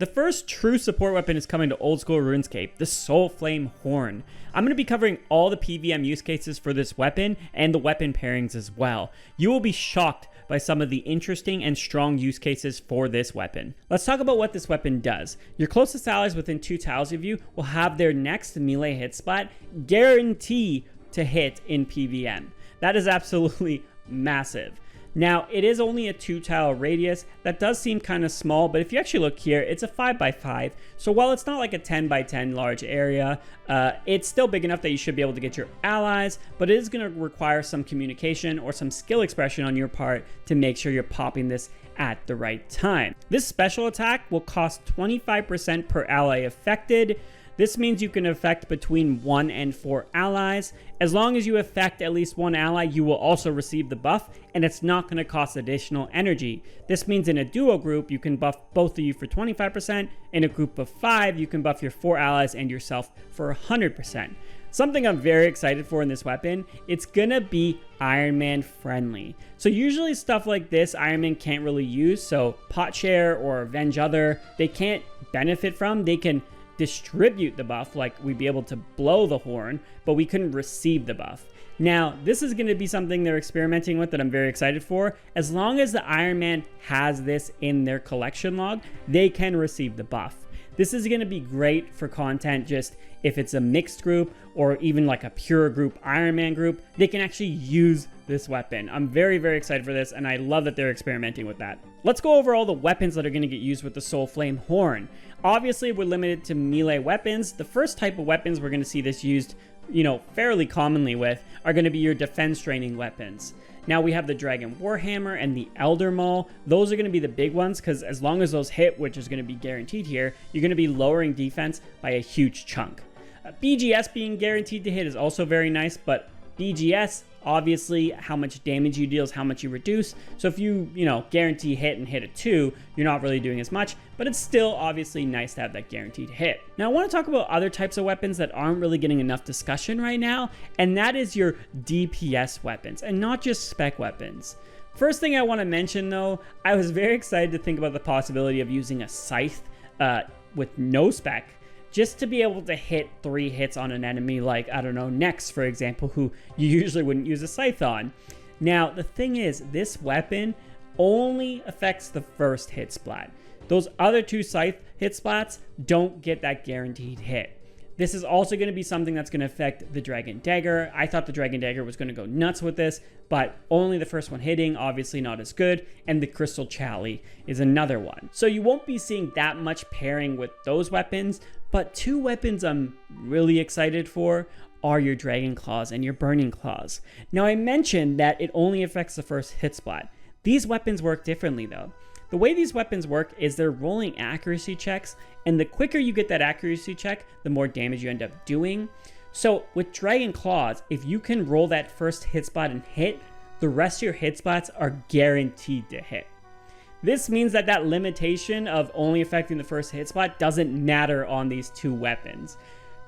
The first true support weapon is coming to old school RuneScape, the Soulflame Horn. I'm going to be covering all the PVM use cases for this weapon and the weapon pairings as well. You will be shocked by some of the interesting and strong use cases for this weapon. Let's talk about what this weapon does. Your closest allies within 2 tiles of you will have their next melee hit spot guarantee to hit in PVM. That is absolutely massive. Now, it is only a 2-tile radius. That does seem kind of small, but if you actually look here, it's a 5x5. So while it's not like a 10x10 large area, it's still big enough that you should be able to get your allies, but it is going to require some communication or some skill expression on your part to make sure you're popping this at the right time. This special attack will cost 25% per ally affected. This means you can affect between 1 and 4 allies. As long as you affect at least 1 ally, you will also receive the buff, and it's not going to cost additional energy. This means in a duo group, you can buff both of you for 25%. In a group of 5, you can buff your 4 allies and yourself for 100%. Something I'm very excited for in this weapon, it's gonna be Ironman friendly. So usually stuff like this, Ironman can't really use, so Potshare or Avenge Other, they can't benefit from. They can distribute the buff, like we'd be able to blow the horn, but we couldn't receive the buff. Now, this is going to be something they're experimenting with that I'm very excited for. As long as the Iron Man has this in their collection log, they can receive the buff. This is going to be great for content just if it's a mixed group or even like a pure group Iron Man group, they can actually use this weapon. I'm very, very excited for this, and I love that they're experimenting with that. Let's go over all the weapons that are going to get used with the Soulflame Horn. Obviously, we're limited to melee weapons. The first type of weapons we're going to see this used, fairly commonly with are going to be your defense draining weapons. Now we have the Dragon Warhammer and the Elder Maul. Those are going to be the big ones because as long as those hit, which is going to be guaranteed here, you're going to be lowering defense by a huge chunk. BGS being guaranteed to hit is also very nice, but BGS, obviously, how much damage you deal is how much you reduce. So if you, guarantee hit and hit a 2, you're not really doing as much, but it's still obviously nice to have that guaranteed hit. Now, I want to talk about other types of weapons that aren't really getting enough discussion right now, and that is your DPS weapons, and not just spec weapons. First thing I want to mention, though, I was very excited to think about the possibility of using a scythe with no spec, just to be able to hit 3 hits on an enemy like, I don't know, Nex, for example, who you usually wouldn't use a scythe on. Now, the thing is, this weapon only affects the first hit splat. Those other 2 scythe hit splats don't get that guaranteed hit. This is also going to be something that's going to affect the Dragon Dagger. I thought the Dragon Dagger was going to go nuts with this, but only the first one hitting, obviously not as good, and the Crystal Chally is another one. So you won't be seeing that much pairing with those weapons, but 2 weapons I'm really excited for are your Dragon Claws and your Burning Claws. Now, I mentioned that it only affects the first hit spot. These weapons work differently though. The way these weapons work is they're rolling accuracy checks, and the quicker you get that accuracy check, the more damage you end up doing. So with Dragon Claws, if you can roll that first hit spot and hit, the rest of your hit spots are guaranteed to hit. This means that that limitation of only affecting the first hit spot doesn't matter on these 2 weapons.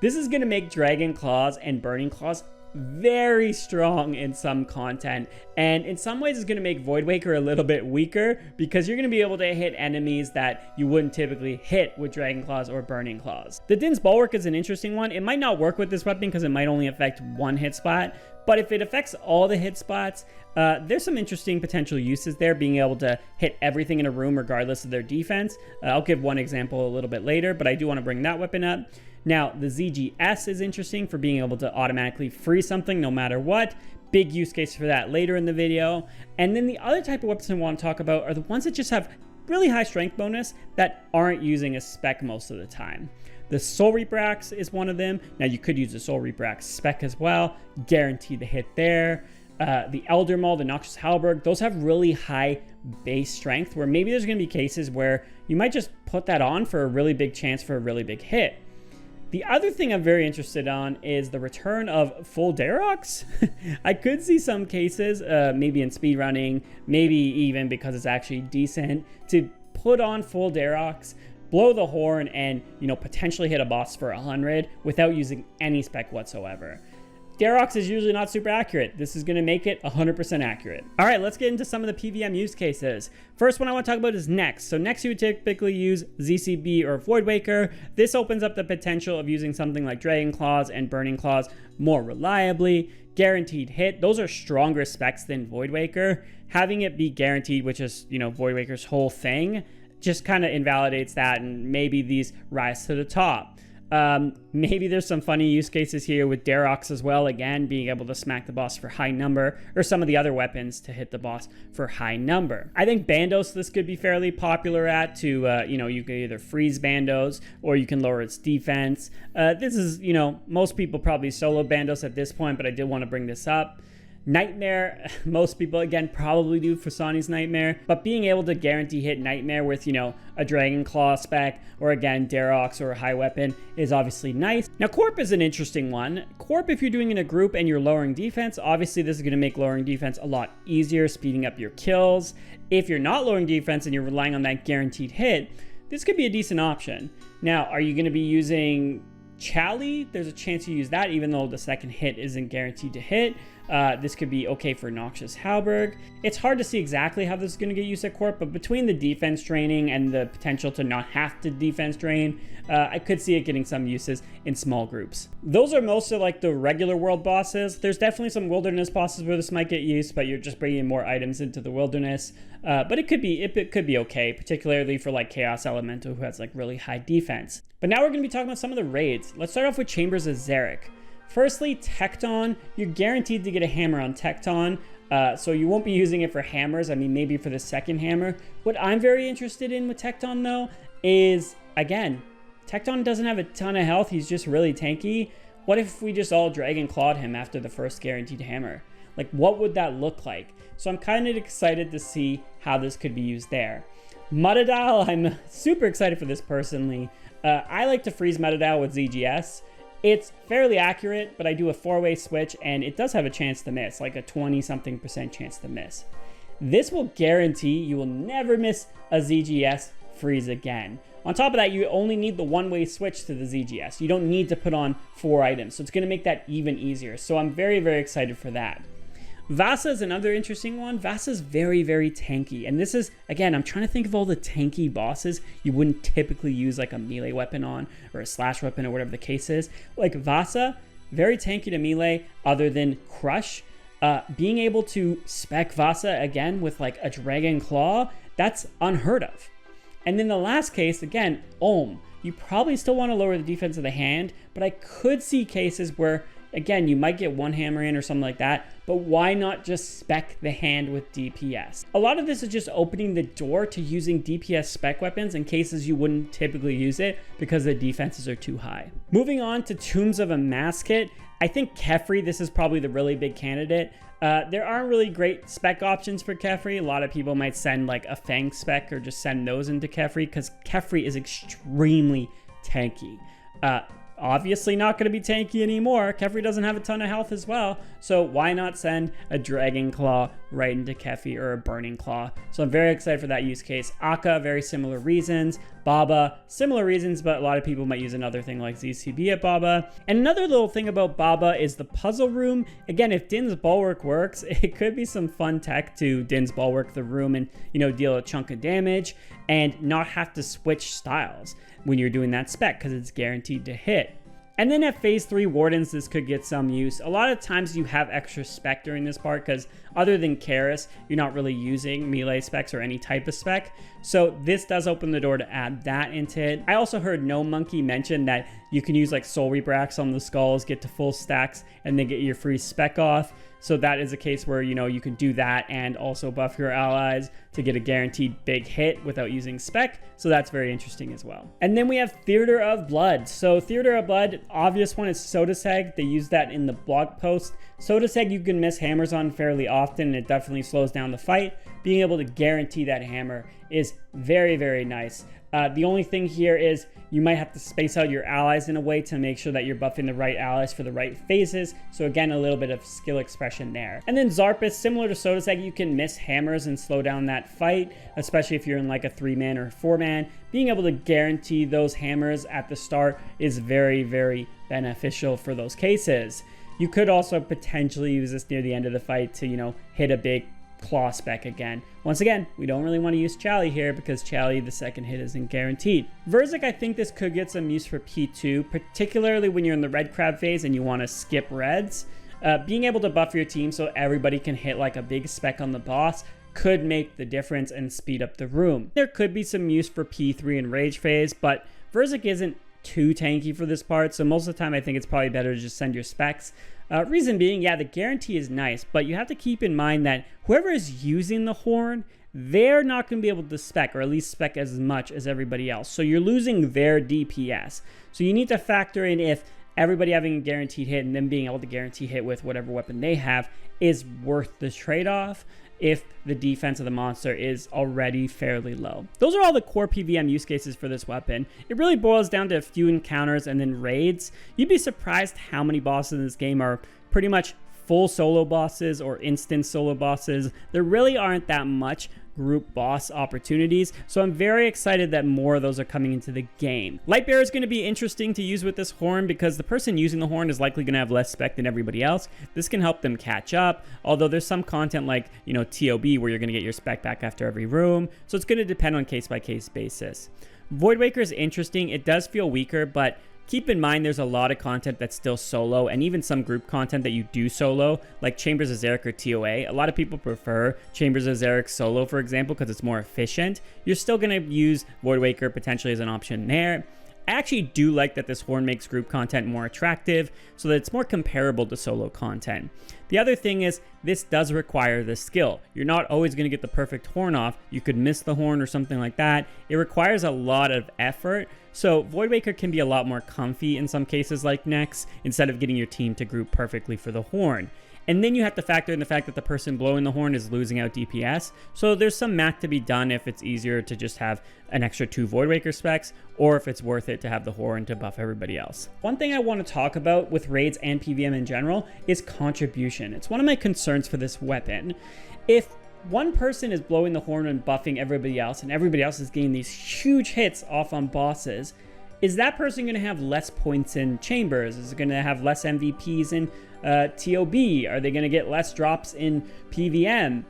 This is going to make Dragon Claws and Burning Claws very strong in some content, and in some ways it's going to make Voidwaker a little bit weaker because you're going to be able to hit enemies that you wouldn't typically hit with Dragon Claws or Burning Claws. The Din's Bulwark is an interesting one. It might not work with this weapon because it might only affect 1 hit spot, but if it affects all the hit spots, there's some interesting potential uses there, being able to hit everything in a room regardless of their defense. I'll give one example a little bit later, but I do want to bring that weapon up. Now, the ZGS is interesting for being able to automatically freeze something no matter what. Big use case for that later in the video. And then the other type of weapons I want to talk about are the ones that just have really high strength bonus that aren't using a spec most of the time. The Soul Reaper Axe is one of them. Now, you could use the Soul Reaper Axe spec as well. Guaranteed to hit there. The Elder Maul, the Noxious Halberd, those have really high base strength where maybe there's going to be cases where you might just put that on for a really big chance for a really big hit. The other thing I'm very interested on is the return of full Darox. I could see some cases, maybe in speedrunning, maybe even because it's actually decent, to put on full Darox, blow the horn, and potentially hit a boss for 100 without using any spec whatsoever. Darox is usually not super accurate. This is going to make it 100% accurate. All right, let's get into some of the PVM use cases. First one I want to talk about is Next. So Next, you would typically use ZCB or Voidwaker. This opens up the potential of using something like Dragon Claws and Burning Claws more reliably. Guaranteed hit, those are stronger specs than Voidwaker. Having it be guaranteed, which is, you know, Voidwaker's whole thing, just kind of invalidates that, and maybe these rise to the top. Maybe there's some funny use cases here with Darox as well, again being able to smack the boss for high number, or some of the other weapons to hit the boss for high number. I think Bandos this could be fairly popular at to, you know, you can either freeze Bandos or you can lower its defense. This is, you know, most people probably solo Bandos at this point, but I did want to bring this up. Nightmare, most people again probably do for Sonny's Nightmare, but being able to guarantee hit Nightmare with, you know, a Dragon Claw spec or again Darox or a high weapon is obviously nice. Now Corp is an interesting one. Corp, if you're doing in a group and you're lowering defense, obviously this is going to make lowering defense a lot easier, speeding up your kills. If you're not lowering defense and you're relying on that guaranteed hit, this could be a decent option. Now, are you going to be using Chally? There's a chance you use that even though the second hit isn't guaranteed to hit. This could be okay for Noxious Halberg. It's hard to see exactly how this is going to get used at Corp, but between the defense draining and the potential to not have to defense drain, I could see it getting some uses in small groups. Those are most of like the regular world bosses. There's definitely some wilderness bosses where this might get used, but you're just bringing more items into the wilderness. But it could be okay, particularly for like Chaos Elemental who has like really high defense. But now we're going to be talking about some of the raids. Let's start off with Chambers of Xeric. Firstly, Tecton, you're guaranteed to get a hammer on Tecton, so you won't be using it for hammers. I mean, maybe for the second hammer. What I'm very interested in with Tecton, though, is, again, Tecton doesn't have a ton of health. He's just really tanky. What if we just all Dragon Clawed him after the first guaranteed hammer? Like, what would that look like? So I'm kind of excited to see how this could be used there. Metadal, I'm super excited for this personally. I like to freeze Metadal with ZGS. It's fairly accurate, but I do a 4-way switch and it does have a chance to miss, like a 20-something% chance to miss. This will guarantee you will never miss a ZGS freeze again. On top of that, you only need the 1-way switch to the ZGS. You don't need to put on 4 items, so it's going to make that even easier. So I'm very, very excited for that. Vasa is another interesting one. Vasa is very, very tanky. And this is, again, I'm trying to think of all the tanky bosses you wouldn't typically use like a melee weapon on or a slash weapon or whatever the case is. Like Vasa, very tanky to melee other than Crush. Being able to spec Vasa again with like a Dragon Claw, that's unheard of. And then the last case, again, Olm. You probably still want to lower the defense of the hand, but I could see cases where, again, you might get one hammer in or something like that, but why not just spec the hand with DPS? A lot of this is just opening the door to using DPS spec weapons in cases you wouldn't typically use it because the defenses are too high. Moving on to Tombs of a Maskit, I think Kefri, this is probably the really big candidate. There aren't really great spec options for Kefri. A lot of people might send like a Fang spec or just send those into Kefri because Kefri is extremely tanky. Obviously not going to be tanky anymore. Kefri doesn't have a ton of health as well, so why not send a Dragon Claw right into Kefri or a Burning Claw? So I'm very excited for that use case. Akka, very similar reasons. Baba, similar reasons, but a lot of people might use another thing like ZCB at Baba. And another little thing about Baba is the puzzle room. Again, if Din's Bulwark works, it could be some fun tech to Din's Bulwark the room and, you know, deal a chunk of damage and not have to switch styles when you're doing that spec because it's guaranteed to hit. And then at phase 3 Wardens, this could get some use. A lot of times you have extra spec during this part because other than Karis, you're not really using melee specs or any type of spec. So this does open the door to add that into it. I also heard No Monkey mention that you can use like Soul Reaper Axe on the skulls, get to full stacks, and then get your free spec off. So that is a case where, you know, you can do that and also buff your allies to get a guaranteed big hit without using spec. So that's very interesting as well. And then we have Theater of Blood. So Theater of Blood, obvious one is Sodaseg. They use that in the blog post. Sodaseg you can miss hammers on fairly often and it definitely slows down the fight. Being able to guarantee that hammer is very, very nice. The only thing here is you might have to space out your allies in a way to make sure that you're buffing the right allies for the right phases. So again, a little bit of skill expression there. And then Zarpus, similar to Sodaseg, you can miss hammers and slow down that fight, especially if you're in like a 3-man or 4-man. Being able to guarantee those hammers at the start is very, very beneficial for those cases. You could also potentially use this near the end of the fight to, you know, hit a big claw spec again. Once again, we don't really want to use Chally here because Chally, the second hit isn't guaranteed. Verzik, I think this could get some use for P2, particularly when you're in the red crab phase and you want to skip reds. Being able to buff your team so everybody can hit like a big spec on the boss could make the difference and speed up the room. There could be some use for P3 and rage phase, but Verzik isn't too tanky for this part, so most of the time I think it's probably better to just send your specs. Reason being, yeah, the guarantee is nice, but you have to keep in mind that whoever is using the horn, they're not going to be able to spec, or at least spec as much as everybody else. So you're losing their DPS. So you need to factor in if everybody having a guaranteed hit and then being able to guarantee hit with whatever weapon they have is worth the trade-off if the defense of the monster is already fairly low. Those are all the core PVM use cases for this weapon. It really boils down to a few encounters and then raids. You'd be surprised how many bosses in this game are pretty much full solo bosses or instant solo bosses. There really aren't that much group boss opportunities, so I'm very excited that more of those are coming into the game. Lightbearer is going to be interesting to use with this horn because the person using the horn is likely going to have less spec than everybody else. This can help them catch up, although there's some content like, you know, TOB where you're going to get your spec back after every room, so it's going to depend on case-by-case basis. Voidwaker is interesting. It does feel weaker, but keep in mind there's a lot of content that's still solo, and even some group content that you do solo, like Chambers of Xeric or TOA. A lot of people prefer Chambers of Xeric solo, for example, because it's more efficient. You're still going to use Voidwaker potentially as an option there. I actually do like that this horn makes group content more attractive so that it's more comparable to solo content. The other thing is this does require the skill. You're not always going to get the perfect horn off. You could miss the horn or something like that. It requires a lot of effort. So Voidwaker can be a lot more comfy in some cases like Nex instead of getting your team to group perfectly for the horn. And then you have to factor in the fact that the person blowing the horn is losing out DPS. So there's some math to be done if it's easier to just have an extra 2 Voidwaker specs, or if it's worth it to have the horn to buff everybody else. One thing I want to talk about with raids and PVM in general is contribution. It's one of my concerns for this weapon. If one person is blowing the horn and buffing everybody else, and everybody else is getting these huge hits off on bosses, is that person going to have less points in chambers? Is it going to have less MVPs in TOB? Are they going to get less drops in PVM?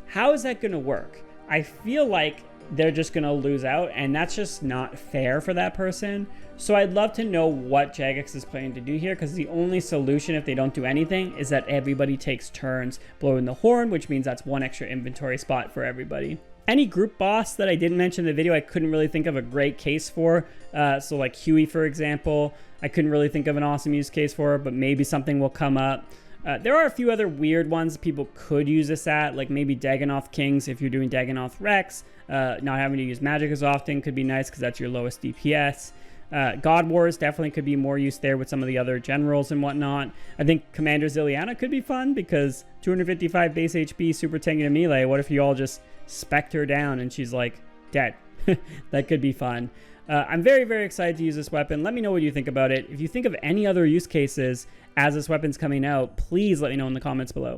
How is that going to work? I feel like they're just going to lose out, and that's just not fair for that person. So I'd love to know what Jagex is planning to do here, because the only solution if they don't do anything is that everybody takes turns blowing the horn, which means that's one extra inventory spot for everybody. Any group boss that I didn't mention in the video, I couldn't really think of a great case for. So like Huey, for example, I couldn't really think of an awesome use case for, but maybe something will come up. There are a few other weird ones people could use this at, like maybe Dagannoth Kings if you're doing Dagannoth Rex. Not having to use magic as often could be nice because that's your lowest DPS. God Wars definitely could be more use there with some of the other generals and whatnot. I think Commander Ziliana could be fun because 255 base HP, super tanky to melee. What if you all just spec her down and she's like dead? That could be fun. I'm very, very excited to use this weapon. Let me know what you think about it. If you think of any other use cases as this weapon's coming out, please let me know in the comments below.